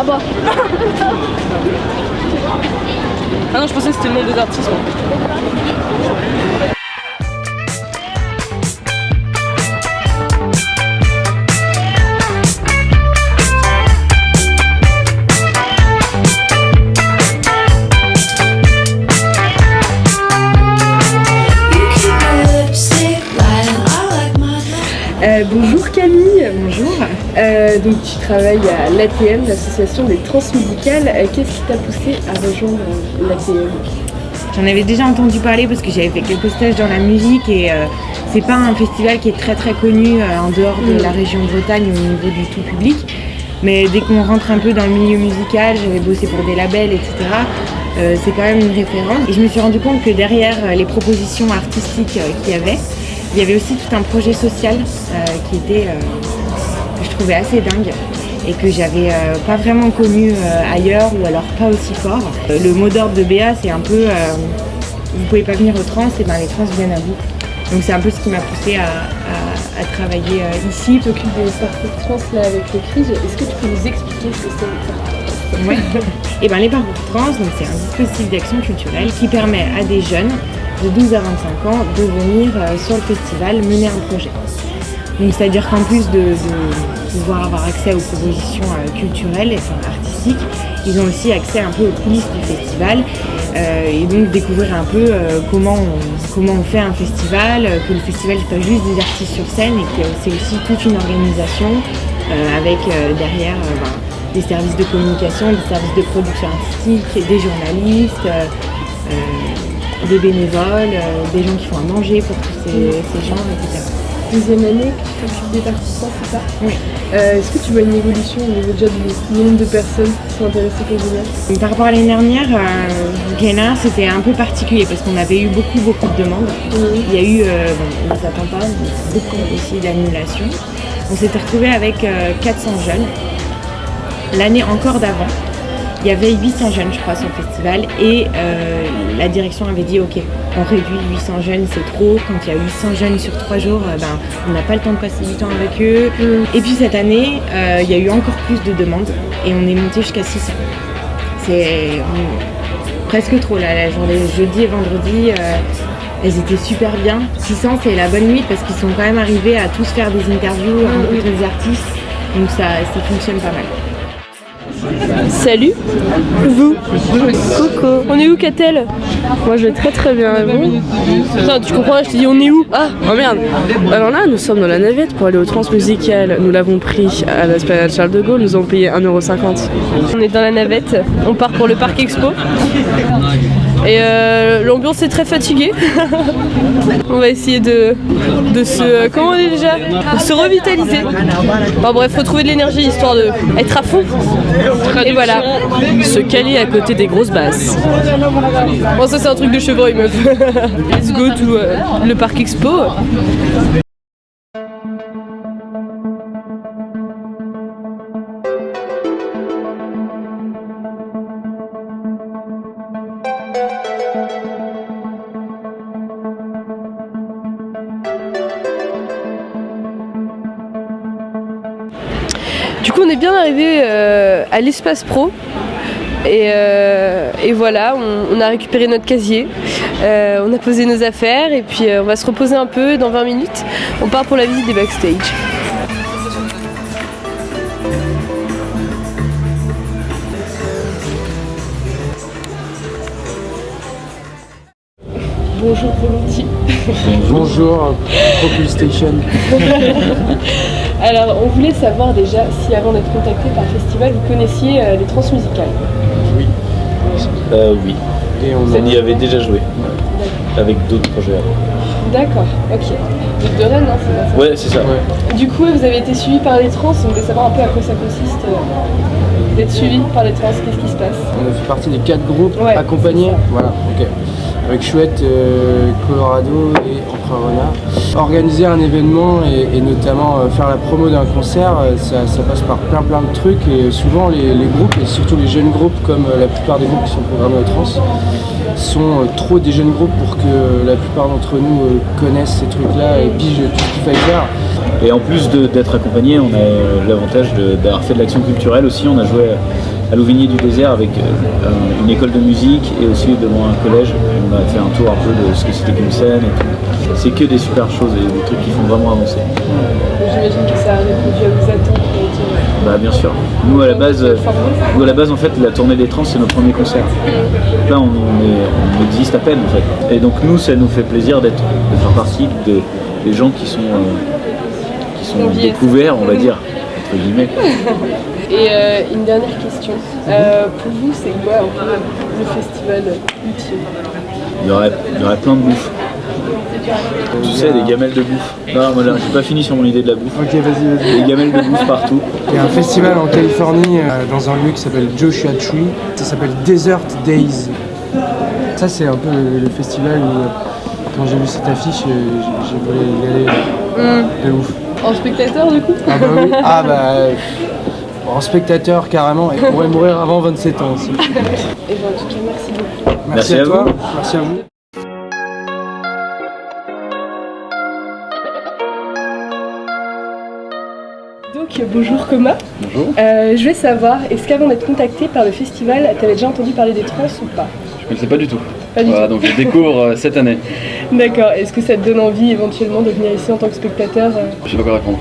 Ah bah. Ah non, je pensais que c'était le nom des artistes. Bonjour Camille, bonjour. Donc tu travailles à l'ATM, l'association des transmusicales. Qu'est-ce qui t'a poussé à rejoindre l'ATM? J'en avais déjà entendu parler parce que j'avais fait quelques stages dans la musique et c'est pas un festival qui est très très connu en dehors de la région Bretagne au niveau du tout public. Mais dès qu'on rentre un peu dans le milieu musical, j'avais bossé pour des labels, etc. C'est quand même une référence. Et je me suis rendu compte que derrière les propositions artistiques qu'il y avait, il y avait aussi tout un projet social qui était, que je trouvais assez dingue et que j'avais pas vraiment connu ailleurs ou alors pas aussi fort. Le mot d'ordre de Béa, c'est un peu vous pouvez pas venir aux trans, et ben les trans viennent à vous. Donc c'est un peu ce qui m'a poussé à travailler ici. Tu t'occupes des parcours trans là avec les crises. Est-ce que tu peux nous expliquer ce que c'est un parcours trans? Ouais. Et ben les parcours trans, donc c'est un dispositif d'action culturelle qui permet à des jeunes de 12 à 25 ans de venir sur le festival mener un projet. Donc c'est-à-dire qu'en plus de pouvoir avoir accès aux propositions culturelles et artistiques, ils ont aussi accès un peu aux coulisses du festival et donc découvrir un peu comment on fait un festival, que le festival c'est pas juste des artistes sur scène et que c'est aussi toute une organisation avec derrière des services de communication, des services de production artistique, des journalistes, des bénévoles, des gens qui font à manger pour tous ces gens, etc. Deuxième année que tu t'occupes des participants, c'est ça? Oui. Est-ce que tu vois une évolution au niveau déjà du nombre de personnes qui sont intéressées pour venir? Par rapport à l'année dernière, l'année dernière c'était un peu particulier parce qu'on avait eu beaucoup de demandes. Il y a eu, on ne s'attend pas, mais beaucoup aussi d'annulations. On s'était retrouvé avec 400 jeunes. L'année encore d'avant, il y avait 800 jeunes, je crois, sur le festival et la direction avait dit ok, on réduit 800 jeunes, c'est trop. Quand il y a 800 jeunes sur 3 jours, on n'a pas le temps de passer du temps avec eux. Et puis cette année, il y a eu encore plus de demandes et on est monté jusqu'à 600. C'est presque trop là, la journée jeudi et vendredi. Elles étaient super bien. 600, c'est la bonne nuit parce qu'ils sont quand même arrivés à tous faire des interviews, à rencontrer des artistes. Donc ça fonctionne pas mal. Salut. Vous. Coucou. On est où, Catel? Moi je vais très très bien. Bon. Putain, tu comprends là, je te dis on est où? Ah, oh merde. Alors là, nous sommes dans la navette pour aller au Transmusical. Nous l'avons pris à l'Esplanade Charles de Gaulle, nous avons payé 1,50 €. On est dans la navette, on part pour le Parc Expo. Et l'ambiance est très fatiguée. On va essayer de se... comment on est déjà? De se revitaliser. Enfin bref, faut trouver de l'énergie histoire d'être à fond. Et voilà. Se caler à côté des grosses basses. Bon, ça c'est un truc de chevreuil, meuf. Let's go to le Parc Expo. Du coup on est bien arrivé à l'espace pro et voilà, on a récupéré notre casier, on a posé nos affaires et puis on va se reposer un peu. Dans 20 minutes on part pour la visite des backstage. Bonjour Volontiers. Bonjour Propul Station. Alors on voulait savoir déjà si avant d'être contacté par le festival vous connaissiez les transmusicales. Oui. Oui. Et on y avait déjà joué. Avec d'autres projets avant. D'accord, ok. Donc de Rennes, hein, c'est pas ça? Ouais, c'est ça. Ouais. Du coup, vous avez été suivi par les trans, on voulait savoir un peu à quoi ça consiste d'être suivi par les trans, qu'est-ce qui se passe? On a fait partie des 4 groupes Ouais, accompagnés. Voilà, ok. Avec Chouette, Colorado et Empereur Renard. Organiser un événement et notamment faire la promo d'un concert, ça passe par plein de trucs et souvent les groupes, et surtout les jeunes groupes comme la plupart des groupes qui sont programmés au trans, sont trop des jeunes groupes pour que la plupart d'entre nous connaissent ces trucs-là et pigent tout ce qu'il fallait faire. Et en plus d'être accompagné, on a l'avantage d'avoir fait de l'action culturelle aussi. On a joué à Louvigné-du-Désert avec une école de musique et aussi devant un collège. On a fait un tour un peu de ce que c'était qu'une scène et tout. C'est que des super choses et des trucs qui font vraiment avancer. J'imagine que ça a répondu à vos attentes. Bah bien sûr. Nous à la base en fait la tournée des trans c'est notre premier concert. Là on existe à peine en fait. Et donc nous ça nous fait plaisir de faire partie des gens qui sont découverts on va dire entre guillemets. Et une dernière question. Pour vous c'est quoi un peu le festival ultime? Il y aurait plein de bouffe. Tu sais, des gamelles de bouffe. Non, moi j'ai pas fini sur mon idée de la bouffe. Ok, vas-y. Des gamelles de bouffe partout. Il y a un festival en Californie, dans un lieu qui s'appelle Joshua Tree. Ça s'appelle Desert Days. Ça, c'est un peu le festival où, quand j'ai vu cette affiche, j'ai voulu y aller de ouf. En spectateur du coup? Ah bah oui. Ah bah... en spectateur carrément, et on pourrait mourir avant 27 ans aussi. Et bien en tout cas, merci beaucoup. Merci à toi, merci à vous. Donc bonjour Coma. Bonjour. Je vais savoir, est-ce qu'avant d'être contacté par le festival, t'avais déjà entendu parler des trans ou pas? Je ne connaissais pas du tout. Pas du tout. Donc je découvre cette année. D'accord, est-ce que ça te donne envie éventuellement de venir ici en tant que spectateur? Je sais pas quoi répondre.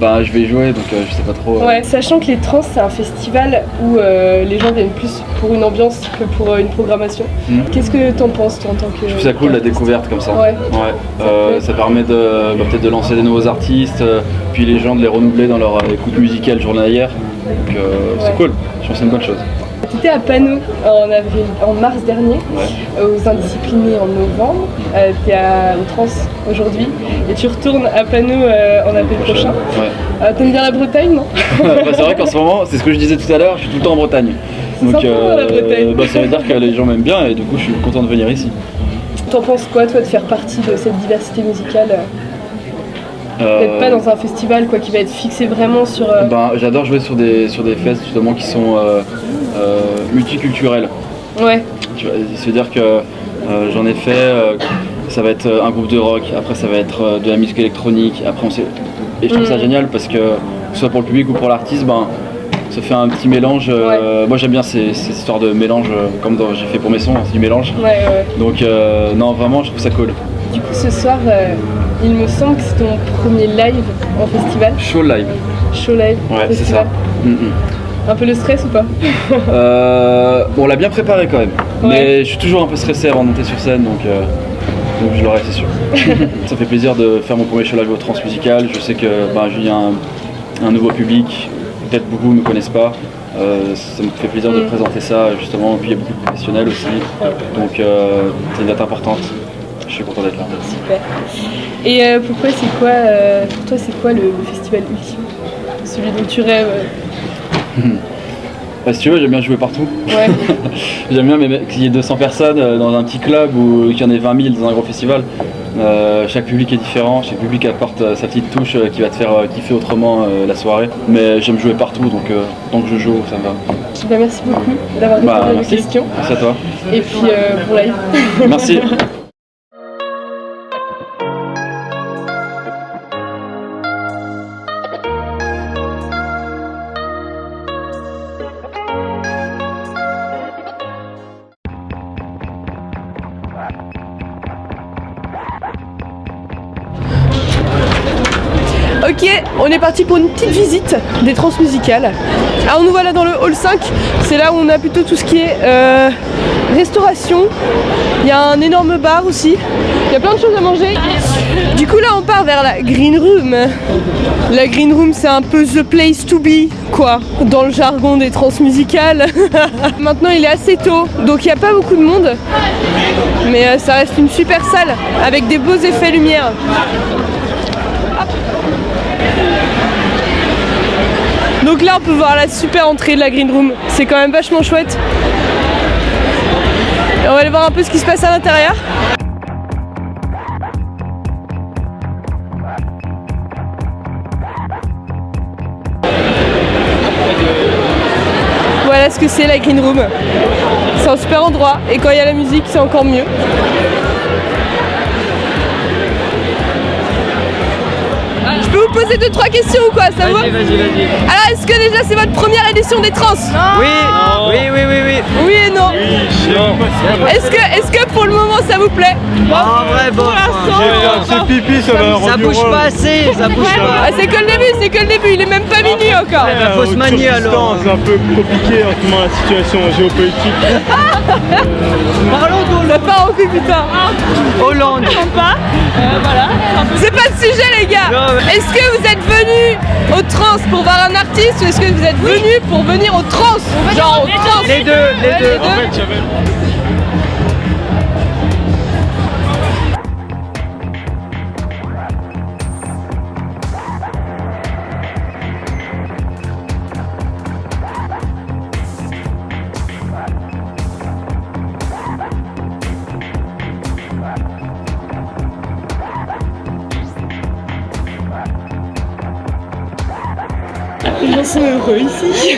Bah je vais y jouer donc je sais pas trop. Ouais, sachant que les trans c'est un festival où les gens viennent plus pour une ambiance que pour une programmation. Qu'est-ce que t'en penses toi en tant que... Je trouve ça cool la découverte comme ça. Ouais. Ça permet peut-être de lancer des nouveaux artistes, puis les gens de les renouveler dans leur écoute musicale journalière. Donc c'est cool, je pense que c'est une bonne chose. Tu étais à Panneau en mars dernier, aux Indisciplinés en novembre, tu es au Trans aujourd'hui et tu retournes à Panneau en avril prochain. Ouais. T'aimes bien la Bretagne, non? C'est vrai qu'en ce moment, c'est ce que je disais tout à l'heure, je suis tout le temps en Bretagne. Donc la Bretagne. Ça veut dire que les gens m'aiment bien et du coup je suis content de venir ici. T'en penses quoi toi de faire partie de cette diversité musicale? D'être pas dans un festival quoi, qui va être fixé vraiment sur... J'adore jouer sur des festes justement qui sont multiculturels. Ouais. C'est-à-dire que j'en ai fait, ça va être un groupe de rock, après ça va être de la musique électronique, après et je trouve ça génial parce que ce soit pour le public ou pour l'artiste, ça fait un petit mélange. Moi j'aime bien ces histoires de mélange, comme j'ai fait pour mes sons, c'est du mélange. Ouais. Donc non vraiment je trouve ça cool. Du coup ce soir, il me semble que c'est ton premier live en festival. Show live. Show live. Ouais, c'est festival. ça. Un peu le stress ou pas? On l'a bien préparé quand même, mais je suis toujours un peu stressé avant de monter sur scène, donc je l'aurai, c'est sûr. Ça fait plaisir de faire mon premier show live au Transmusical. Je sais que il y a un nouveau public, peut-être beaucoup ne me connaissent pas. Ça me fait plaisir de présenter ça justement, et puis il y a beaucoup de professionnels aussi, donc c'est une date importante. Je suis content d'être là. Super. Et pour toi c'est quoi le festival ultime? Celui dont tu rêves? Si tu veux, j'aime bien jouer partout. Ouais. J'aime bien qu'il y ait 200 personnes dans un petit club ou qu'il y en ait 20 000 dans un gros festival. Chaque public est différent, chaque public apporte sa petite touche qui va te faire kiffer autrement la soirée. Mais j'aime jouer partout, donc tant que je joue, ça me va. Merci beaucoup d'avoir répondu à mes questions. Merci à toi. Et puis pour live. Merci. Ok, on est parti pour une petite visite des Transmusicales. Alors nous voilà dans le hall 5, c'est là où on a plutôt tout ce qui est restauration. Il y a un énorme bar aussi, il y a plein de choses à manger. Du coup là on part vers la Green Room. La Green Room c'est un peu the place to be quoi, dans le jargon des Transmusicales. Maintenant il est assez tôt, donc il n'y a pas beaucoup de monde. Mais ça reste une super salle avec des beaux effets lumière. Donc là on peut voir la super entrée de la Green Room, c'est quand même vachement chouette. Et on va aller voir un peu ce qui se passe à l'intérieur. Voilà ce que c'est la Green Room. C'est un super endroit et quand il y a la musique c'est encore mieux. Je peux vous vous poser 2-3 questions ou quoi? Ça vous? Vas-y. Alors, est-ce que déjà c'est votre première édition des trans? Oui. Oui et non. Est-ce que pour le moment ça vous plaît? En vrai, bon. C'est pipi, ça va. Ça bouge pas assez, ça bouge pas. Ah, c'est que le début, il est même pas minuit encore. Faut se manier alors. C'est un peu compliqué en ce moment la situation géopolitique. Parlons d'Hollande. Ça part en cul, putain. Hollande. C'est pas le sujet, les gars. Non, mais- Est-ce que vous êtes venus au trans pour voir un artiste ou est-ce que vous êtes venus pour venir au trans? Genre au trans. Les deux. Les deux. En fait, j'avais... Les gens sont heureux ici.